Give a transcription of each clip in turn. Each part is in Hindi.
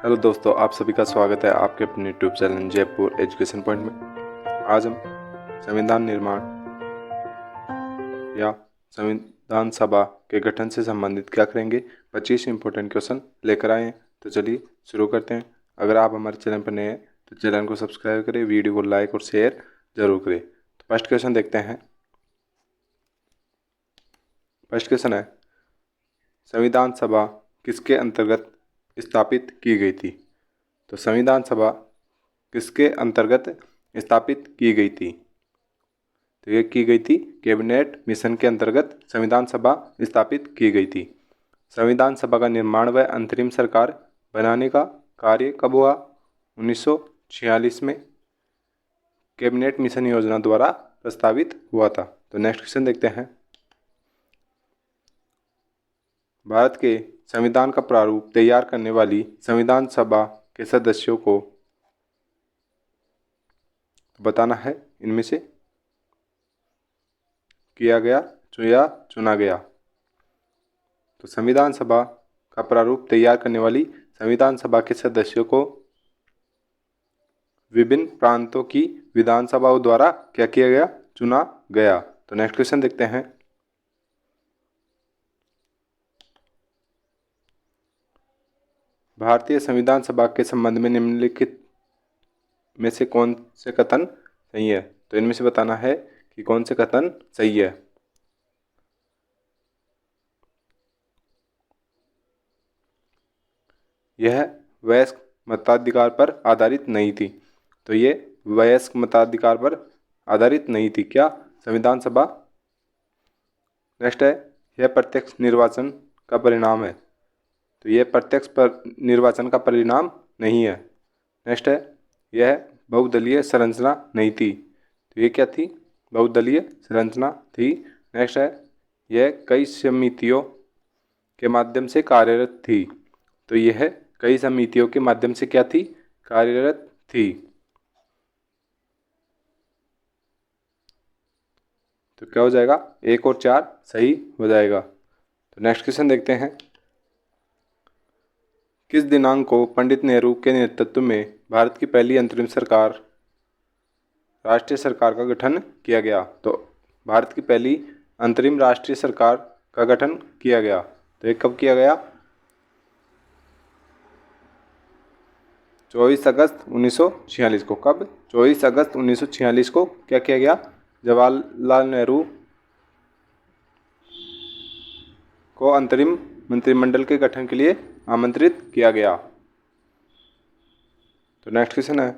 हेलो दोस्तों, आप सभी का स्वागत है आपके अपने YouTube channel Jaipur education point में। आज हम संविधान निर्माण या संविधान सभा के गठन से संबंधित क्या करेंगे, 25 इंपॉर्टेंट क्वेश्चन लेकर आए हैं। तो चलिए शुरू करते हैं। अगर आप हमारे चैनल पर नए हैं तो चैनल को सब्सक्राइब करें, वीडियो को लाइक और शेयर जरूर करें। तो फर्स्ट क्वेश्चन देखते हैं। फर्स्ट क्वेश्चन है, संविधान सभा किसके अंतर्गत स्थापित की गई थी? तो संविधान सभा किसके अंतर्गत स्थापित की गई थी? तो ये की गई थी कैबिनेट मिशन के अंतर्गत संविधान सभा स्थापित की गई थी। संविधान सभा का निर्माण व अंतरिम सरकार बनाने का कार्य कब हुआ? 1946 में कैबिनेट मिशन योजना द्वारा प्रस्तावित हुआ था। तो नेक्स्ट क्वेश्चन देखते हैं। भारत के संविधान का प्रारूप तैयार करने वाली संविधान सभा के सदस्यों को बताना है इनमें से किया गया या चुना गया। तो संविधान सभा का प्रारूप तैयार करने वाली संविधान सभा के सदस्यों को विभिन्न प्रांतों की विधानसभाओं द्वारा क्या किया गया? चुना गया। तो नेक्स्ट क्वेश्चन देखते हैं। भारतीय संविधान सभा के संबंध में निम्नलिखित में से कौन से कथन सही है? तो इनमें से बताना है कि कौन से कथन सही है। यह वयस्क मताधिकार पर आधारित नहीं थी। तो ये वयस्क मताधिकार पर आधारित नहीं थी क्या संविधान सभा? नेक्स्ट है, यह प्रत्यक्ष निर्वाचन का परिणाम है। तो यह प्रत्यक्ष निर्वाचन का परिणाम नहीं है। नेक्स्ट है, यह बहुदलीय संरचना नहीं थी। तो ये क्या थी? बहुदलीय संरचना थी। नेक्स्ट है, यह कई समितियों के माध्यम से कार्यरत थी। तो यह कई समितियों के माध्यम से क्या थी? कार्यरत थी। तो क्या हो जाएगा? 1 और 4 सही हो जाएगा। तो नेक्स्ट क्वेश्चन देखते हैं। किस दिनांक को पंडित नेहरू के नेतृत्व में भारत की पहली अंतरिम सरकार राष्ट्रीय सरकार का गठन किया गया? तो भारत की पहली अंतरिम राष्ट्रीय सरकार का गठन किया गया। तो ये कब किया गया? 24 अगस्त 1946 को। कब? 24 अगस्त 1946 को क्या किया गया? जवाहरलाल नेहरू को अंतरिम मंत्रिमंडल के गठन के लिए आमंत्रित किया गया। तो नेक्स्ट क्वेश्चन है,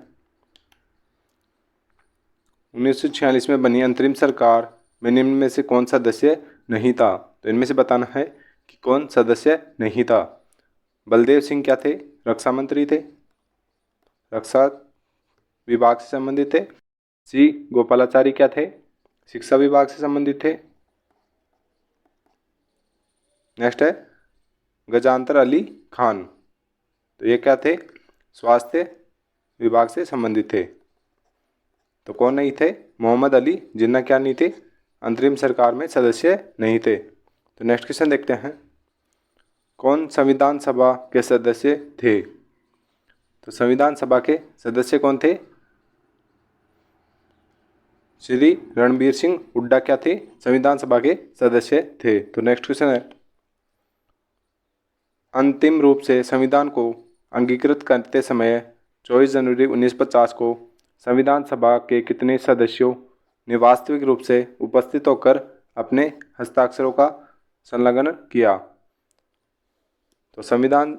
1946 में बनी अंतरिम सरकार में निम्न में से कौन सदस्य नहीं था? तो इनमें से बताना है कि कौन सदस्य नहीं था। बलदेव सिंह क्या थे? रक्षा मंत्री थे, रक्षा विभाग से संबंधित थे। सी गोपालाचारी क्या थे? शिक्षा विभाग से संबंधित थे। नेक्स्ट है, गजानतर अली खान। तो ये क्या थे? स्वास्थ्य विभाग से संबंधित थे। तो कौन नहीं थे? मोहम्मद अली जिन्ना क्या नहीं थे? अंतरिम सरकार में सदस्य नहीं थे। तो नेक्स्ट क्वेश्चन देखते हैं। कौन संविधान सभा के सदस्य थे? तो संविधान सभा के सदस्य कौन थे? श्री रणबीर सिंह हुड्डा क्या थे? संविधान सभा के सदस्य थे। तो नेक्स्ट क्वेश्चन है, अंतिम रूप से संविधान को अंगीकृत करते समय 24 जनवरी 1950 को संविधान सभा के कितने सदस्यों ने वास्तविक रूप से उपस्थित होकर अपने हस्ताक्षरों का संलग्न किया? तो संविधान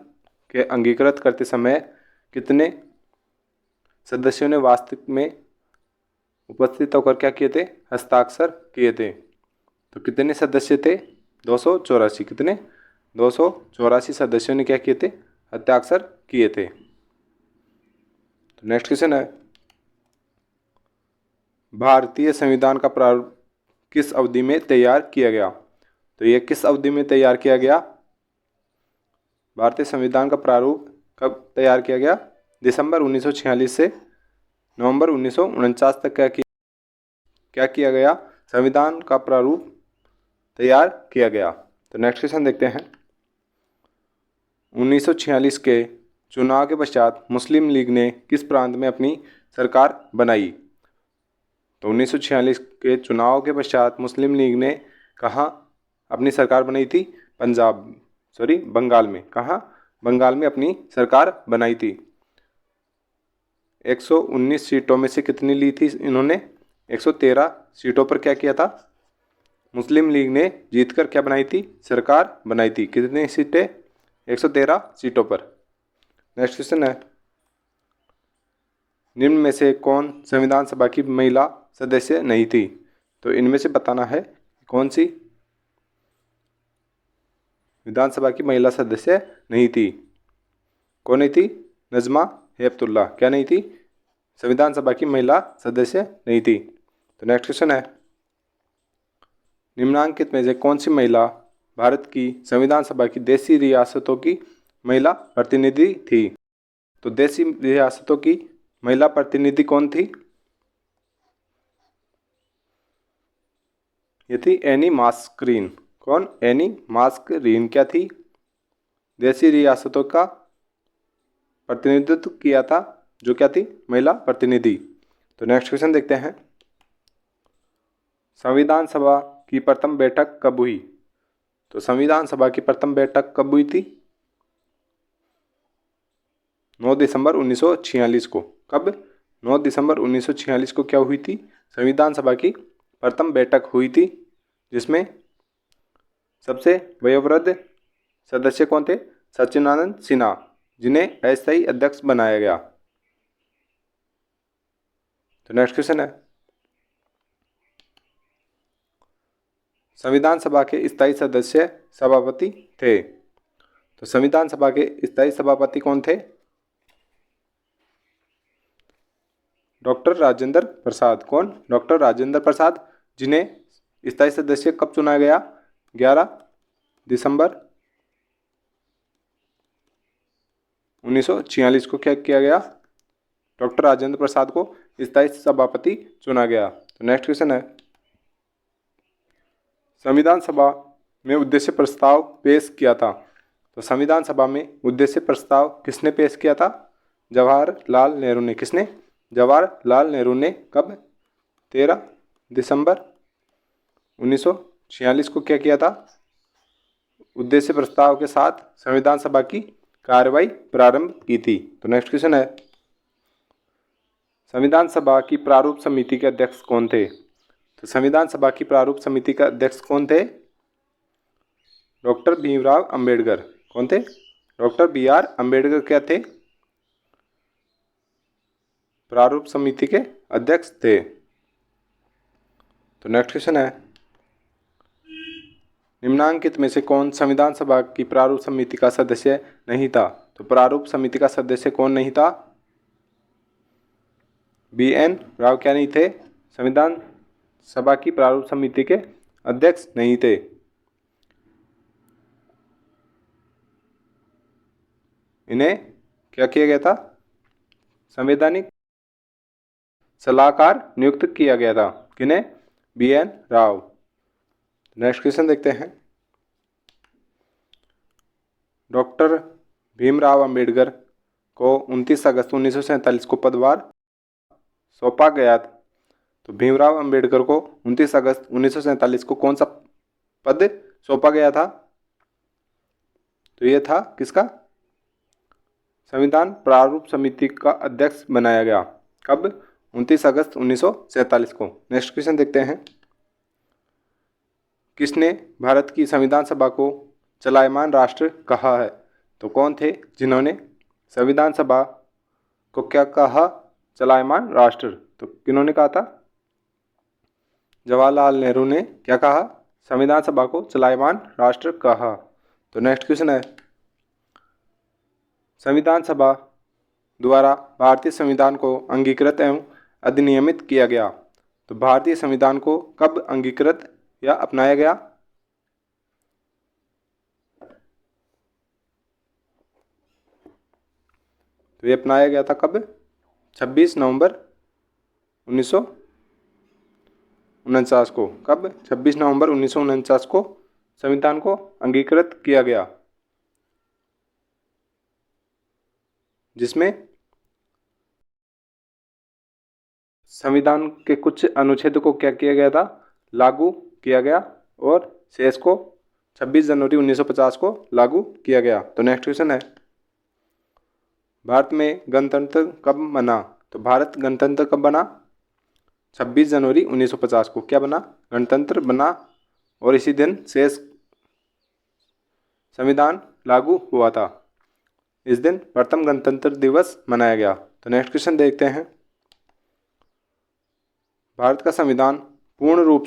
के अंगीकृत करते समय कितने सदस्यों ने वास्तविक में उपस्थित होकर क्या किए थे? हस्ताक्षर किए थे। तो कितने सदस्य थे? 284। कितने? 284 सदस्यों ने क्या किए थे? हस्ताक्षर किए थे। तो नेक्स्ट क्वेश्चन है, भारतीय संविधान का प्रारूप किस अवधि में तैयार किया गया? तो यह किस अवधि में तैयार किया गया? भारतीय संविधान का प्रारूप कब तैयार किया गया? दिसंबर 1946 से नवंबर 1949 तक क्या किया गया? संविधान का प्रारूप तैयार किया गया। तो नेक्स्ट क्वेश्चन देखते हैं। 1946 के चुनाव के पश्चात मुस्लिम लीग ने किस प्रांत में अपनी सरकार बनाई? तो 1946 के चुनाव के पश्चात मुस्लिम लीग ने कहाँ अपनी सरकार बनाई थी? बंगाल में। कहाँ? बंगाल में अपनी सरकार बनाई थी। 119 सीटों में से कितनी ली थी इन्होंने? 113 सीटों पर क्या किया था? मुस्लिम लीग ने जीतकर क्या बनाई थी? सरकार बनाई थी। कितनी सीटें? 113 सीटों पर। नेक्स्ट क्वेश्चन है, निम्न में से कौन संविधान सभा की महिला सदस्य नहीं थी? तो इनमें से बताना है कौन सी विधानसभा की महिला सदस्य नहीं थी। कौन नहीं थी? नजमा हेपतुल्ला। क्या नहीं थी? संविधान सभा की महिला सदस्य नहीं थी। तो नेक्स्ट क्वेश्चन है, निम्नांकित में से कौन सी महिला भारत की संविधान सभा की देशी रियासतों की महिला प्रतिनिधि थी? तो देशी रियासतों की महिला प्रतिनिधि कौन थी? ये थी एनी मास्करीन। कौन? Any Mascarene. क्या थी? देशी रियासतों का प्रतिनिधित्व किया था, जो क्या थी? महिला प्रतिनिधि। तो नेक्स्ट क्वेश्चन देखते हैं, संविधान सभा की प्रथम बैठक कब हुई? तो संविधान सभा की प्रथम बैठक कब हुई थी? 9 दिसंबर 1946 को। कब? 9 दिसंबर 1946 को क्या हुई थी? संविधान सभा की प्रथम बैठक हुई थी, जिसमें सबसे वयोवृद्ध सदस्य कौन थे? सच्चिदानंद सिन्हा, जिन्हें अस्थायी अध्यक्ष बनाया गया। तो नेक्स्ट क्वेश्चन है, संविधान सभा के स्थायी सदस्य सभापति थे। तो संविधान सभा के स्थायी सभापति कौन थे? डॉक्टर राजेंद्र प्रसाद। कौन? डॉक्टर राजेंद्र प्रसाद, जिन्हें स्थायी सदस्य कब चुना गया? 11 दिसंबर 1946 को क्या किया गया? डॉक्टर राजेंद्र प्रसाद को स्थायी सभापति चुना गया। तो नेक्स्ट क्वेश्चन है, संविधान सभा में उद्देश्य प्रस्ताव पेश किया था। तो संविधान सभा में उद्देश्य प्रस्ताव किसने पेश किया था? जवाहरलाल नेहरू ने। किसने? जवाहरलाल नेहरू ने। कब? 13 दिसंबर 1946 को क्या किया था? उद्देश्य प्रस्ताव के साथ संविधान सभा की कार्रवाई प्रारंभ की थी। तो नेक्स्ट क्वेश्चन है, संविधान सभा की प्रारूप समिति के अध्यक्ष कौन थे? तो संविधान सभा की प्रारूप समिति का अध्यक्ष कौन थे? डॉक्टर भीमराव अंबेडकर। कौन थे? डॉक्टर बी आर अंबेडकर क्या थे? प्रारूप समिति के अध्यक्ष थे। तो नेक्स्ट क्वेश्चन है, निम्नांकित में से कौन संविधान सभा की प्रारूप समिति का सदस्य नहीं था? तो प्रारूप समिति का सदस्य कौन नहीं था? बी एन राव क्या नहीं थे? संविधान सभा की प्रारूप समिति के अध्यक्ष नहीं थे। इन्हें क्या किया गया था? संवैधानिक सलाहकार नियुक्त किया गया था। किन्हें? B N Rao. Next question देखते हैं, डॉक्टर भीमराव अंबेडकर को 29 अगस्त 1947 को पदभार सौंपा गया। तो भीमराव अंबेडकर को 29 अगस्त 1947 को कौन सा पद सौंपा गया था? तो ये था किसका? संविधान प्रारूप समिति का अध्यक्ष बनाया गया। कब? 29 अगस्त 1947 को। नेक्स्ट क्वेश्चन देखते हैं, किसने भारत की संविधान सभा को चलायमान राष्ट्र कहा है? तो कौन थे जिन्होंने संविधान सभा को क्या कहा? चलायमान राष्ट्र। तो किन्होंने कहा था? जवाहरलाल नेहरू ने क्या कहा? संविधान सभा को चलायमान राष्ट्र कहा। तो नेक्स्ट क्वेश्चन है, संविधान सभा द्वारा भारतीय संविधान को अंगीकृत एवं अधिनियमित किया गया। तो भारतीय संविधान को कब अंगीकृत या अपनाया गया? तो ये अपनाया गया था कब? 26 नवंबर 1949 को। कब? 26 नवंबर 1949 को संविधान को अंगीकृत किया गया। जिसमें संविधान के कुछ अनुच्छेद को क्या किया गया था, लागू किया गया, और शेष को 26 जनवरी 1950 को लागू किया गया। तो नेक्स्ट क्वेश्चन है, भारत में गणतंत्र कब बना? तो भारत गणतंत्र कब बना? 26 जनवरी 1950 को क्या बना? गणतंत्र बना, और इसी दिन शेष संविधान लागू हुआ था। इस दिन प्रथम गणतंत्र दिवस मनाया गया। तो नेक्स्ट क्वेश्चन देखते हैं, भारत का संविधान पूर्ण रूप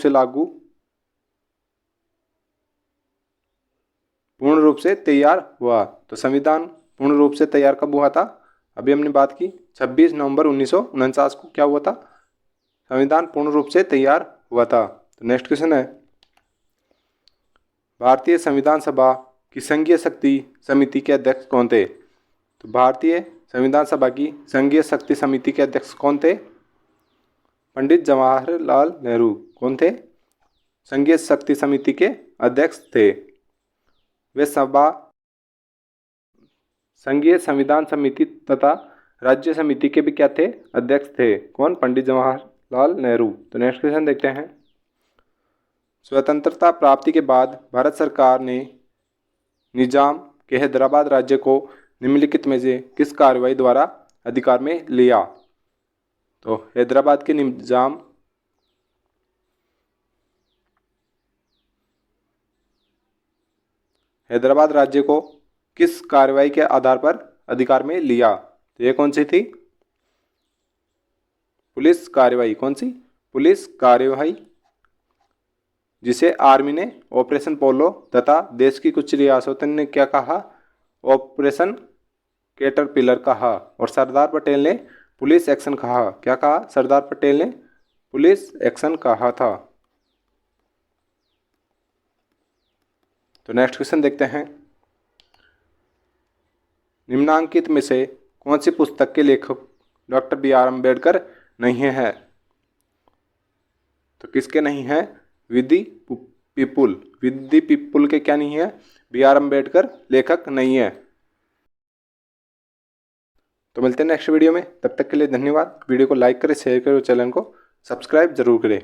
से तैयार हुआ। तो संविधान पूर्ण रूप से तैयार कब हुआ था? अभी हमने बात की 26 नवंबर 1949 को क्या हुआ था? संविधान पूर्ण रूप से तैयार हुआ था। तो नेक्स्ट क्वेश्चन है, भारतीय संविधान सभा की संघीय शक्ति समिति के अध्यक्ष कौन थे? तो भारतीय संविधान सभा की संघीय शक्ति समिति के अध्यक्ष कौन थे? पंडित जवाहरलाल नेहरू। कौन थे? संघीय शक्ति समिति के अध्यक्ष थे। वे सभा संघीय संविधान समिति तथा राज्य समिति के भी क्या थे? अध्यक्ष थे। कौन? पंडित जवाहरलाल नेहरू। तो नेक्स्ट क्वेश्चन देखते हैं, स्वतंत्रता प्राप्ति के बाद भारत सरकार ने निजाम के हैदराबाद राज्य को निम्नलिखित में से किस कार्रवाई द्वारा अधिकार में लिया? तो हैदराबाद के निजाम हैदराबाद राज्य को किस कार्रवाई के आधार पर अधिकार में लिया? तो ये कौन सी थी? पुलिस कार्रवाई। कौन सी? पुलिस कार्रवाई, जिसे आर्मी ने ऑपरेशन पोलो तथा देश की कुछ रियासतों ने क्या कहा? ऑपरेशन कैटरपिलर कहा। और सरदार पटेल ने पुलिस एक्शन कहा। क्या कहा? सरदार पटेल ने पुलिस एक्शन कहा था। तो नेक्स्ट क्वेश्चन देखते हैं, निम्नांकित में से कौन सी पुस्तक के लेखक डॉक्टर बी.आर. अम्बेडकर नहीं है? तो किसके नहीं है? विद द पीपुल के क्या नहीं है? बी.आर. अम्बेडकर लेखक नहीं है। तो मिलते हैं नेक्स्ट वीडियो में, तब तक के लिए धन्यवाद। वीडियो को लाइक करें, शेयर करें और चैनल को सब्सक्राइब जरूर करें।